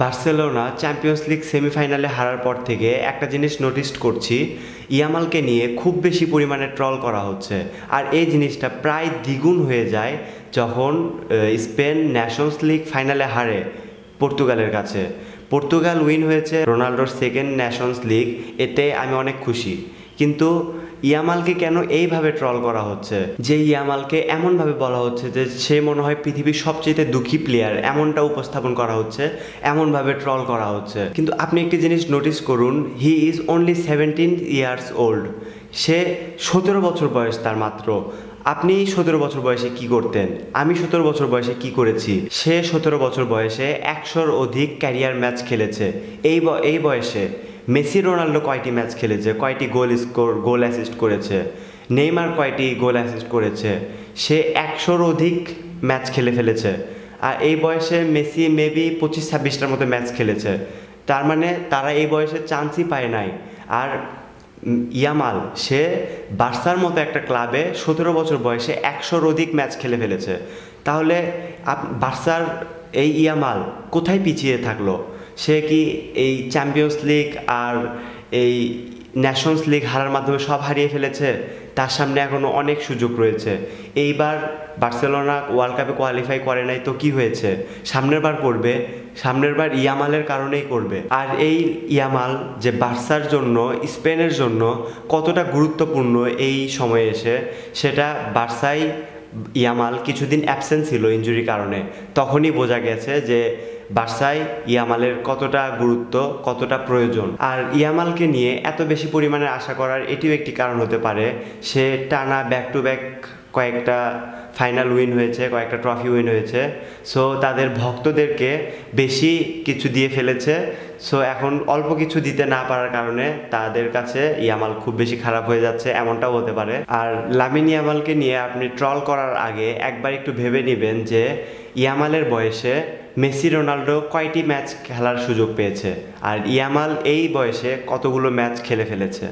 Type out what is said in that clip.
Barcelona champions league সেমিফাইনালে হারার পর থেকে একটা জিনিস নোটিস করছি, ইয়ামালকে নিয়ে খুব বেশি পরিমাণে ট্রল করা হচ্ছে। আর এই জিনিসটা প্রায় দ্বিগুণ হয়ে যায় যখন স্পেন ন্যাশনস লিগ ফাইনালে হারে পর্তুগালের কাছে। পর্তুগাল উইন হয়েছে রোনাল্ডোর সেকেন্ড ন্যাশনস লিগ, এতে আমি অনেক খুশি। কিন্তু ইয়ামালকে কেন এইভাবে ট্রল করা হচ্ছে, যে ইয়ামালকে এমনভাবে বলা হচ্ছে যে সে মনে হয় পৃথিবীর সবচেয়ে দুঃখী প্লেয়ার, এমনটা উপস্থাপন করা হচ্ছে, এমনভাবে ট্রল করা হচ্ছে। কিন্তু আপনি একটি জিনিস নোটিস করুন, he is only 17 years old. সে 17 বছর বয়স তার মাত্র। আপনি 17 বছর বয়সে কি করতেন? আমি 17 বছর বয়সে কি করেছি? সে 17 বছর বয়সে 100-র অধিক ক্যারিয়ার ম্যাচ খেলেছে। এই বয়সে মেসি রোনাল্ডো কয়টি ম্যাচ খেলেছে, কয়টি গোল অ্যাসিস্ট করেছে? নেইমার কয়টি গোল অ্যাসিস্ট করেছে? সে 100-র অধিক ম্যাচ খেলে ফেলেছে। আর এই বয়সে মেসি মেবি 25-26টার মতো ম্যাচ খেলেছে। তার মানে তারা এই বয়সে চান্সই পায় নাই। আর ইয়ামাল, সে বার্সার মতো একটা ক্লাবে 17 বছর বয়সে 100-র অধিক ম্যাচ খেলে ফেলেছে। তাহলে বার্সার এই ইয়ামাল কোথায় পিছিয়ে থাকলো? সে কি এই চ্যাম্পিয়ন্স লিগ আর এই ন্যাশনস লিগ হারার মাধ্যমে সব হারিয়ে ফেলেছে? তার সামনে এখনও অনেক সুযোগ রয়েছে। এইবার বার্সেলোনা ওয়ার্ল্ড কাপে কোয়ালিফাই করে নাই তো কি হয়েছে? সামনের বার করবে, সামনের বার ইয়ামালের কারণেই করবে। আর এই ইয়ামাল যে বার্সার জন্য, স্পেনের জন্য কতটা গুরুত্বপূর্ণ এই সময়ে এসে, সেটা বার্সায় ইয়ামাল কিছুদিন অ্যাবসেন্ট ছিল ইনজুরির কারণে, তখনই বোঝা গেছে যে বার্সায় ইয়ামালের কতটা গুরুত্ব, কতটা প্রয়োজন। আর ইয়ামালকে নিয়ে এত বেশি পরিমাণে আশা করার এটিও একটি কারণ হতে পারে, সে টানা ব্যাক টু ব্যাক কয়েকটা ফাইনাল উইন হয়েছে, কয়েকটা ট্রফি উইন হয়েছে। সো তাদের ভক্তদেরকে বেশি কিছু দিয়ে ফেলেছে। সো এখন অল্প কিছু দিতে না পারার কারণে তাদের কাছে ইয়ামাল খুব বেশি খারাপ হয়ে যাচ্ছে, এমনটাও হতে পারে। আর লামিন ইয়ামালকে নিয়ে আপনি ট্রল করার আগে একবার একটু ভেবে নেবেন যে ইয়ামালের বয়সে মেসি রোনাল্ডো কয়টি ম্যাচ খেলার সুযোগ পেয়েছে, আর ইয়ামাল এই বয়সে কতগুলো ম্যাচ খেলে ফেলেছে।